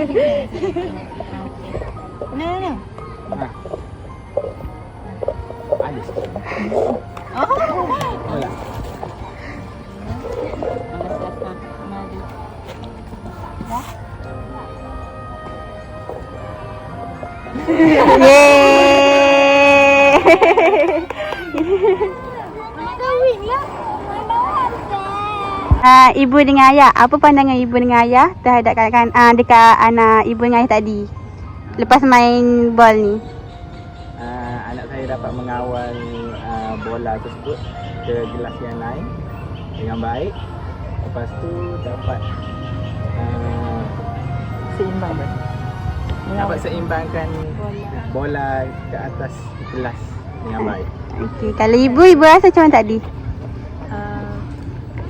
No. Ada sikit. Oh. Wala. Ibu dengan ayah, apa pandangan ibu dengan ayah terhadap dekat anak ibu dengan ayah tadi lepas main bol ni? Anak saya dapat mengawal bola tersebut ke gelas yang lain dengan baik. Lepas tu dapat dapat seimbangkan bola ke atas gelas dengan baik. Okey, kalau ibu rasa macam mana tadi?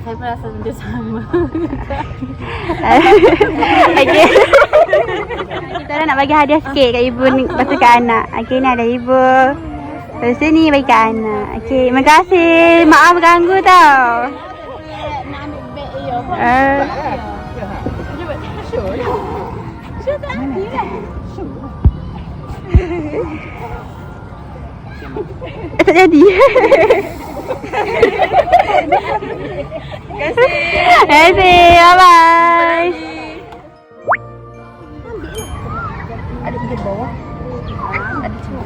Saya pun rasa macam sama. Okey. Kita orang nak bagi hadiah sikit kat ibu ni, lepas tu kat anak. Okey, ni ada ibu. Lepas tu ni bagi kat anak. Okey, terima kasih. Maaf ganggu tau. Nak ambil beg dia. Show tak ambil lah. Tak jadi. Terima kasih. Bye-bye. Ada di bawah. Ada semua.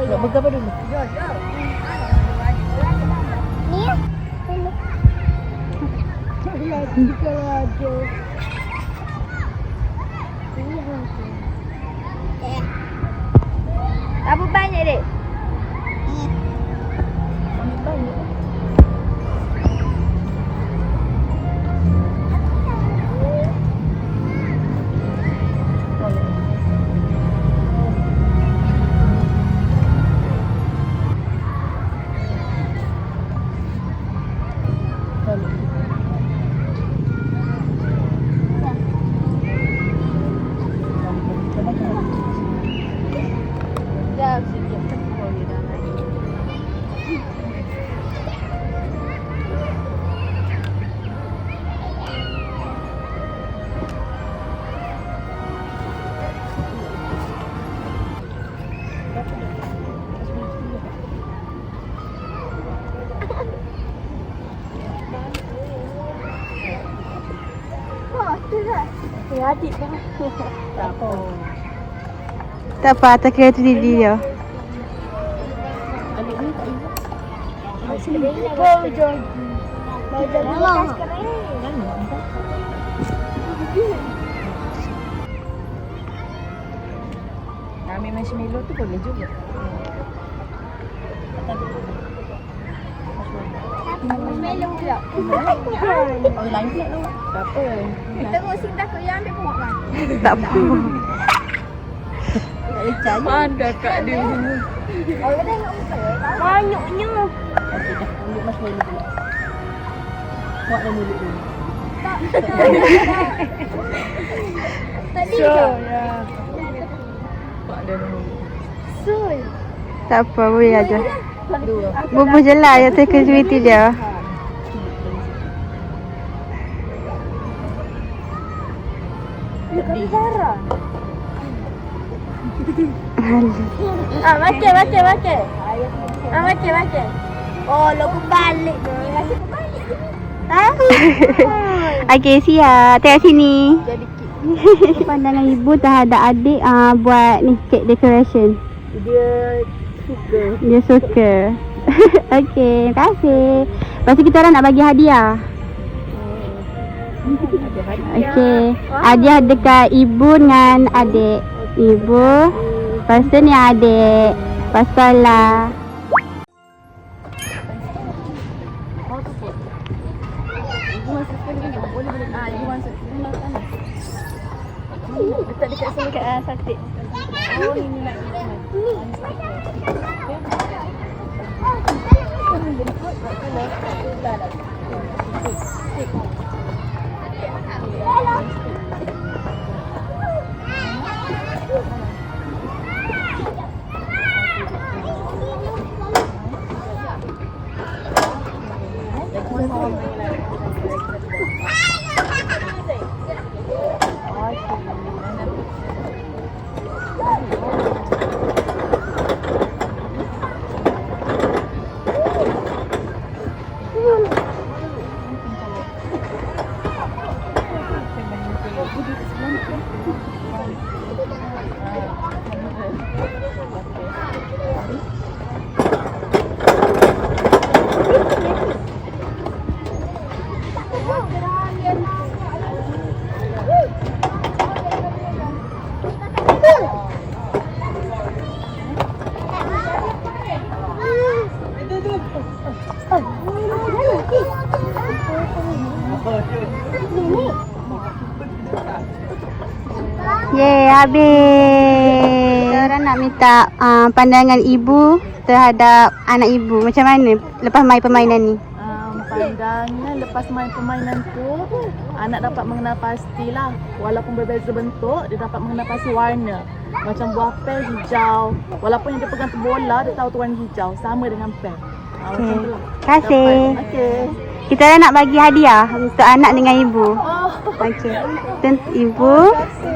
Nak berapa dulu? Ni? Apa banyak dek? Adik dah. Tak apa. Tak apa, atas kereta diri dia. Adik ni tak ingat. Kau jogi. Mau jogi lepas kering. Ambil marshmallow tu boleh juga. Marshmallow pula. Oh, lain pula tu. Tak apa. Terus sintas tu yang ambil pun kan? Tak apa. Ada kat dia. Oh, dia tengok muka. Banyaknya. Okey dah, ambil marshmallow pula. Buat dalam mulut dulu. Tak. Tadi ke? Ya. Buat dalam mulut. Sul. Tak apa, boleh aja. Dua. Bubuh je lah yang security dia. Lebih parah. Makan. Makan. Oh, lagu balik tu. Masih balik. Okey, siap. Tengok sini. Jadi kek. Pandangan ibu terhadap adik buat ni cake decoration. Dia suka. Okey, terima kasih. Lepas tu kita orang nak bagi hadiah. Okey. Hadiah dekat ibu dengan adik. Ibu. Lepas tu ni adik. Lepas tu lah. Letak dekat sini kat sakit. Oh, ini nak Yeay, habis. Sekarang nak minta pandangan ibu terhadap anak ibu. Macam mana lepas main permainan ni? Pandangan lepas main permainan tu, anak dapat mengenal pastilah. Walaupun berbeza bentuk, dia dapat mengenal pasti warna. Macam buah pel hijau. Walaupun yang dia pegang tu bola, dia tahu tu warna hijau. Sama dengan pel. Macam tu lah. Terima kasih. Okey. Kita orang nak bagi hadiah untuk anak dengan ibu. Oh, Okey. Untuk ibu, terima kasih.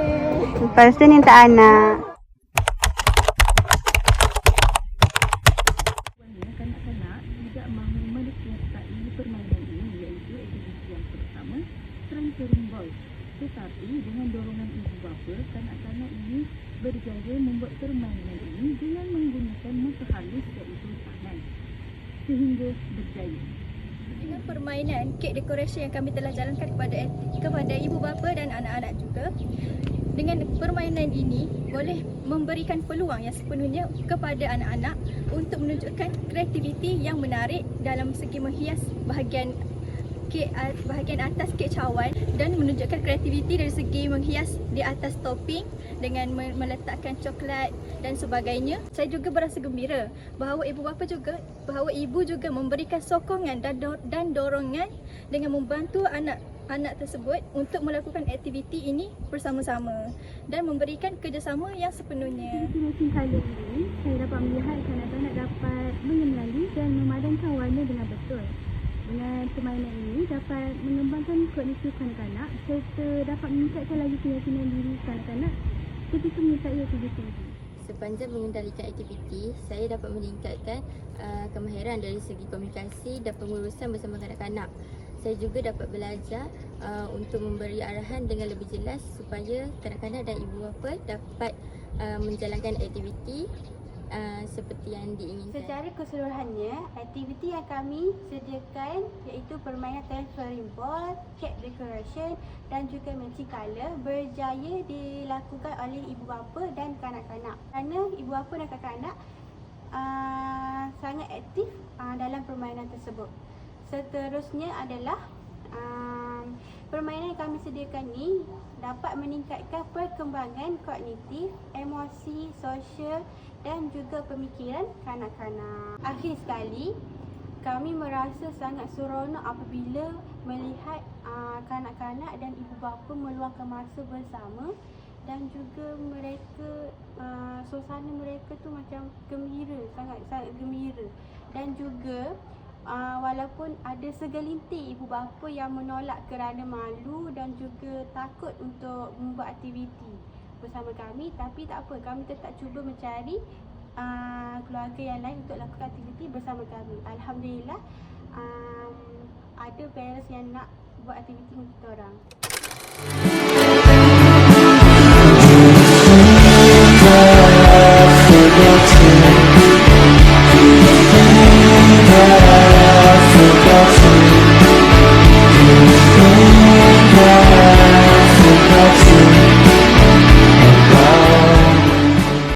lepas tu ni untuk anak. Kanak-kanak tidak mahu menikmati permainan ini, iaitu aktiviti yang pertama, transferring ball. Tetapi dengan dorongan ibu bapa, kanak-kanak ini berjaya membuat permainan ini dengan menggunakan mata halus iaitu tangan sehingga berjaya. Dengan permainan kek dekorasi yang kami telah jalankan kepada ibu bapa dan anak-anak juga, dengan permainan ini boleh memberikan peluang yang sepenuhnya kepada anak-anak untuk menunjukkan kreativiti yang menarik dalam segi menghias bahagian atas kek cawan dan menunjukkan kreativiti dari segi menghias di atas topping dengan meletakkan coklat dan sebagainya. Saya juga berasa gembira bahawa ibu juga memberikan sokongan dan dorongan dengan membantu anak tersebut untuk melakukan aktiviti ini bersama-sama dan memberikan kerjasama yang sepenuhnya. Aktiviti matching colour ini, saya dapat melihat kanak-kanak dapat mengenali dan memadankan warna dengan betul. Dengan permainan ini dapat mengembangkan kognitif kanak-kanak serta dapat meningkatkan lagi keyakinan diri kanak-kanak ketika menyertai aktiviti ini. Sepanjang mengendalikan aktiviti, saya dapat meningkatkan kemahiran dari segi komunikasi dan pengurusan bersama kanak-kanak. Saya juga dapat belajar untuk memberi arahan dengan lebih jelas supaya kanak-kanak dan ibu bapa dapat menjalankan aktiviti seperti yang diinginkan. Secara keseluruhannya, aktiviti yang kami sediakan iaitu permainan transferring ball, cake decoration dan juga matching colour berjaya dilakukan oleh ibu bapa dan kanak-kanak. Kerana ibu bapa dan kanak-kanak sangat aktif dalam permainan tersebut. Seterusnya adalah permainan yang kami sediakan ni dapat meningkatkan perkembangan kognitif, emosi, sosial dan juga pemikiran kanak-kanak. Akhir sekali, kami merasa sangat seronok apabila melihat kanak-kanak dan ibu bapa meluangkan masa bersama dan juga mereka suasana mereka tu macam gembira, sangat-sangat gembira. Dan juga walaupun ada segelintir ibu bapa yang menolak kerana malu dan juga takut untuk membuat aktiviti bersama kami, tapi tak apa, kami tetap cuba mencari keluarga yang lain untuk lakukan aktiviti bersama kami. Alhamdulillah, ada parents yang nak buat aktiviti dengan kita orang.